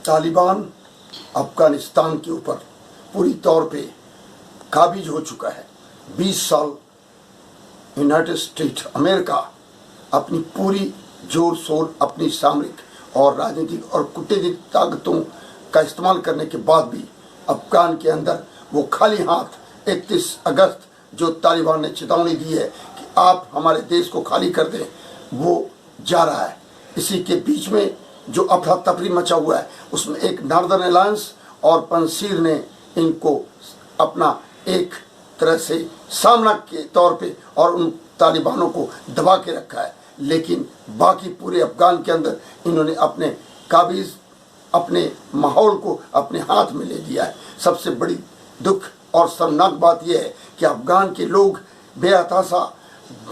तालिबान अफगानिस्तान के ऊपर पूरी तौर पे काबिज हो चुका है। 20 साल यूनाइटेड स्टेट अमेरिका अपनी पूरी जोर शोर अपनी सामरिक और राजनीतिक और कूटनीतिक ताकतों का इस्तेमाल करने के बाद भी अफगान के अंदर वो खाली हाथ 31 अगस्त जो तालिबान ने चेतावनी दी है कि आप हमारे देश को खाली कर दें, वो जा रहा है। इसी के बीच में जो अफरा तफरी मचा हुआ है उसमें एक नॉर्दर्न अलायंस और पंसीर ने इनको अपना एक तरह से सामना के तौर पे और उन तालिबानों को दबा के रखा है। लेकिन बाकी पूरे अफगान के अंदर इन्होंने अपने काबिज अपने माहौल को अपने हाथ में ले लिया है। सबसे बड़ी दुख और शर्मनाक बात यह है कि अफगान के लोग बेहताशा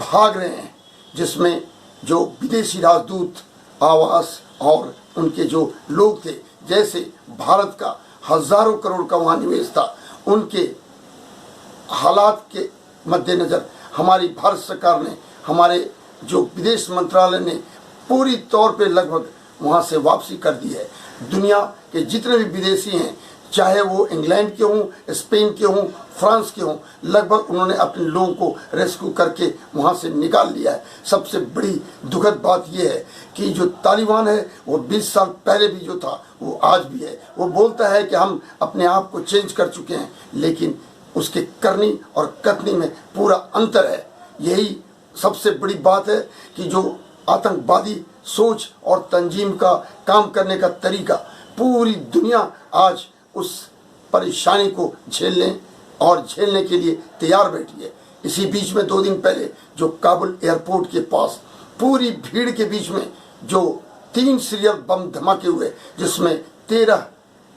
भाग रहे हैं, जिसमें जो विदेशी राजदूत आवास और उनके जो लोग थे, जैसे भारत का हजारों करोड़ का वहाँ निवेश था, उनके हालात के मद्देनज़र हमारी भारत सरकार ने, हमारे जो विदेश मंत्रालय ने पूरी तौर पे लगभग वहाँ से वापसी कर दी है। दुनिया के जितने भी विदेशी हैं, चाहे वो इंग्लैंड के हों, स्पेन के हों, फ्रांस के हों, लगभग उन्होंने अपने लोगों को रेस्क्यू करके वहाँ से निकाल लिया है। सबसे बड़ी दुखद बात यह है कि जो तालिबान है वो 20 साल पहले भी जो था वो आज भी है। वो बोलता है कि हम अपने आप को चेंज कर चुके हैं, लेकिन उसके करनी और कथनी में पूरा अंतर है। यही सबसे बड़ी बात है कि जो आतंकवादी सोच और तंजीम का काम करने का तरीका, पूरी दुनिया आज उस परेशानी को झेलने के लिए तैयार बैठी है। इसी बीच में 2 दिन पहले जो काबुल एयरपोर्ट के पास पूरी भीड़ के बीच में जो 3 सीरियल बम धमाके हुए, जिसमें 13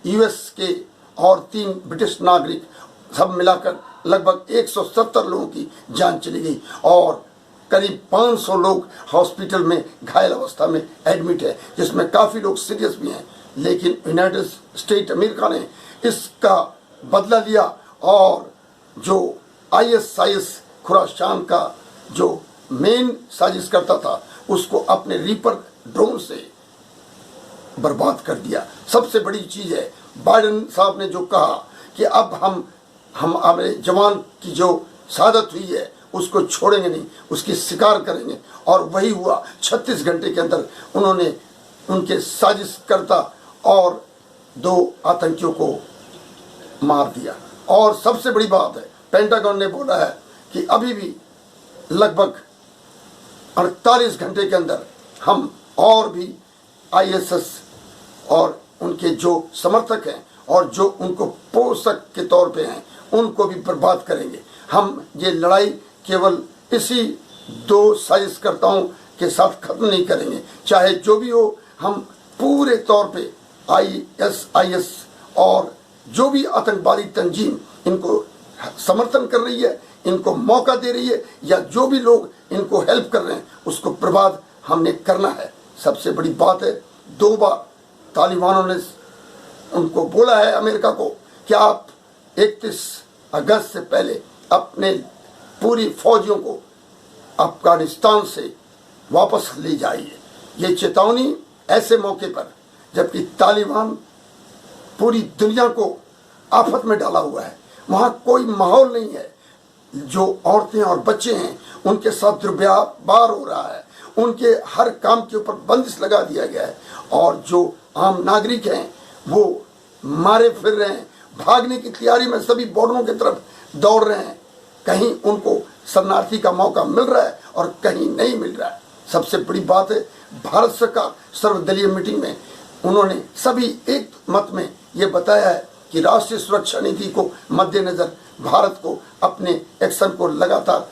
यूएस के और 3 ब्रिटिश नागरिक, सब मिलाकर लगभग 170 लोगों की जान चली गई और करीब 500 लोग हॉस्पिटल में घायल अवस्था में एडमिट है, जिसमें काफ़ी लोग सीरियस भी हैं। लेकिन यूनाइटेड स्टेट अमेरिका ने इसका बदला लिया और जो ISIS खुरासान का जो मेन साजिश करता था उसको अपने रीपर ड्रोन से बर्बाद कर दिया। सबसे बड़ी चीज़ है बाइडेन साहब ने जो कहा कि अब हम हमारे जवान की जो शहादत हुई है उसको छोड़ेंगे नहीं, उसकी शिकार करेंगे, और वही हुआ। 36 घंटे के अंदर उन्होंने उनके साजिशकर्ता और 2 आतंकियों को मार दिया। और सबसे बड़ी बात है, पेंटागन ने बोला है कि अभी भी लगभग 48 घंटे के अंदर हम और भी ISIS और उनके जो समर्थक हैं और जो उनको पोषक के तौर पे हैं उनको भी बर्बाद करेंगे। हम ये लड़ाई केवल इसी 2 साजिशकर्ताओं के साथ खत्म नहीं करेंगे, चाहे जो भी हो। हम पूरे तौर पे ISIS और जो भी आतंकवादी तंजीम इनको समर्थन कर रही है, इनको मौका दे रही है, या जो भी लोग इनको हेल्प कर रहे हैं, उसको बर्बाद हमने करना है। सबसे बड़ी बात है, 2 बार तालिबानों ने उनको बोला है अमेरिका को कि आप 31 अगस्त से पहले अपने पूरी फौजियों को अफगानिस्तान से वापस ले जाइए। ये चेतावनी ऐसे मौके पर जबकि तालिबान पूरी दुनिया को आफत में डाला हुआ है, वहाँ कोई माहौल नहीं है। जो औरतें और बच्चे हैं उनके साथ दुर्व्यवहार हो रहा है, उनके हर काम के ऊपर बंदिश लगा दिया गया है, और जो आम नागरिक हैं वो मारे फिर रहे हैं। भागने की तैयारी में सभी बॉर्डरों की तरफ दौड़ रहे हैं। कहीं उनको शरणार्थी का मौका मिल रहा है और कहीं नहीं मिल रहा है। सबसे बड़ी बात है, भारत सरकार सर्वदलीय मीटिंग में उन्होंने सभी एक मत में ये बताया है कि राष्ट्रीय सुरक्षा नीति को मद्देनजर भारत को अपने एक्शन को लगातार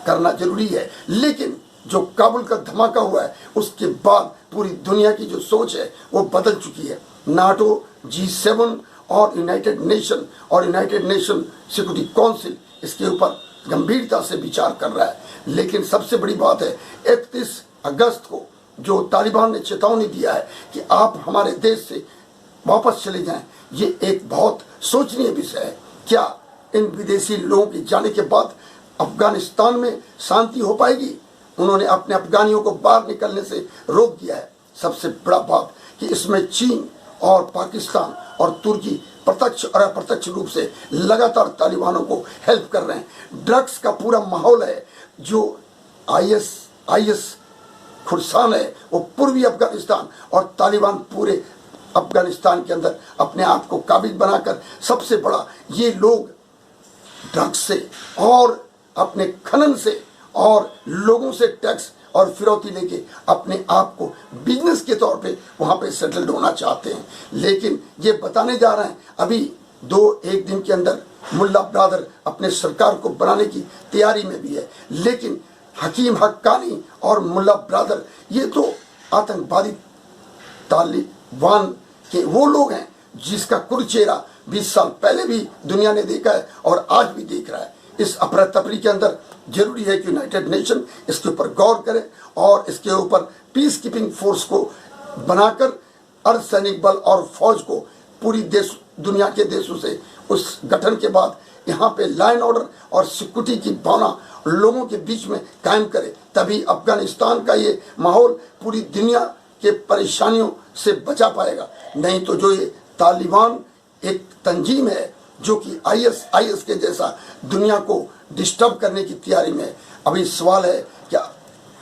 करना जरूरी है। लेकिन जो काबुल का धमाका हुआ है उसके बाद पूरी दुनिया की जो सोच है वो बदल चुकी है। नाटो, G7 और यूनाइटेड नेशन सिक्योरिटी काउंसिल इसके ऊपर गंभीरता से विचार कर रहा है। लेकिन सबसे बड़ी बात है, 31 अगस्त को जो तालिबान ने चेतावनी दिया है कि आप हमारे देश से वापस चले जाएं, ये एक बहुत सोचनीय विषय है। क्या इन विदेशी लोगों के जाने के बाद अफगानिस्तान में शांति हो पाएगी? उन्होंने अपने अफगानियों को बाहर निकलने से रोक दिया है। सबसे बड़ा बात कि इसमें चीन और पाकिस्तान और तुर्की प्रत्यक्ष और अप्रत्यक्ष रूप से लगातार तालिबानों को हेल्प कर रहे हैं। ड्रग्स का पूरा माहौल है। जो आईएस खुरसान है वो पूर्वी अफगानिस्तान और तालिबान पूरे अफगानिस्तान के अंदर अपने आप को काबिज बनाकर सबसे बड़ा ये लोग ड्रग्स से और अपने खनन से और लोगों से टैक्स और फिरौती लेके अपने आप को बिजनेस के तौर पे वहां पे सेटल्ड होना चाहते हैं। लेकिन ये बताने जा रहे हैं अभी 2-1 दिन के अंदर मुल्ला ब्रादर अपने सरकार को बनाने की तैयारी में भी है। लेकिन हकीम हक्कानी और मुल्ला ब्रादर ये तो आतंकवादी तालिबान के वो लोग हैं जिसका कुल चेहरा 20 साल पहले भी दुनिया ने देखा है और आज भी देख रहा है। इस अफरा तफरी के अंदर जरूरी है कि यूनाइटेड नेशन इसके ऊपर गौर करे और इसके ऊपर पीस कीपिंग फोर्स को बनाकर अर्धसैनिक बल और फौज को पूरी दुनिया के देशों से उस गठन के बाद यहाँ पे लॉ एंड ऑर्डर और सिक्योरिटी की भावना लोगों के बीच में कायम करे। तभी अफगानिस्तान का ये माहौल पूरी दुनिया के परेशानियों से बचा पाएगा। नहीं तो जो ये तालिबान एक तंजीम है जो कि आईएस के जैसा दुनिया को डिस्टर्ब करने की तैयारी में। अभी सवाल है कि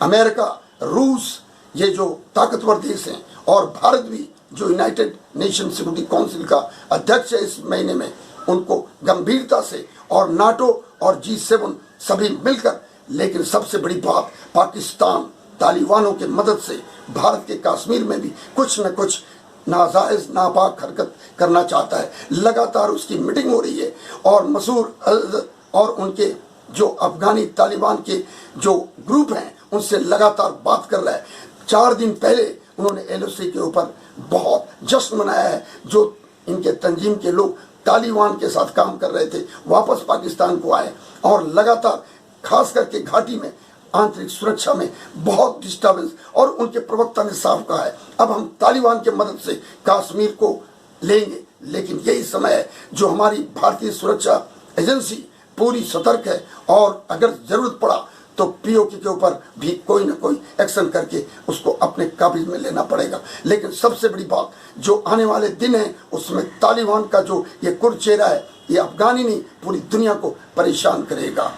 अमेरिका, रूस, ये जो ताकतवर देश हैं और भारत भी जो यूनाइटेड नेशन सिक्योरिटी काउंसिल का अध्यक्ष है इस महीने में, उनको गंभीरता से और नाटो और G7 सभी मिलकर, लेकिन सबसे बड़ी बात पाकिस्तान तालिबानों के मदद से भारत के कश्मीर में भी कुछ न कुछ नाजायज नापाक हरकत करना चाहता है। लगातार उसकी मीटिंग हो रही है और मसूद और उनके जो अफगानी तालिबान के जो ग्रुप हैं उनसे लगातार बात कर रहा है। 4 दिन पहले उन्होंने LOC के ऊपर बहुत जश्न मनाया है। जो इनके तंजीम के लोग तालिबान के साथ काम कर रहे थे वापस पाकिस्तान को आए और लगातार खास करके घाटी में आंतरिक सुरक्षा में बहुत डिस्टर्बेंस। और उनके प्रवक्ता ने साफ कहा है अब हम तालिबान के मदद से कश्मीर को लेंगे। लेकिन यही समय है जो हमारी भारतीय सुरक्षा एजेंसी पूरी सतर्क है और अगर जरूरत पड़ा तो POK के ऊपर भी कोई ना कोई एक्शन करके उसको अपने काबिज में लेना पड़ेगा। लेकिन सबसे बड़ी बात जो आने वाले दिन है उसमें तालिबान का जो ये कुरचेहरा है ये अफगानी नहीं पूरी दुनिया को परेशान करेगा।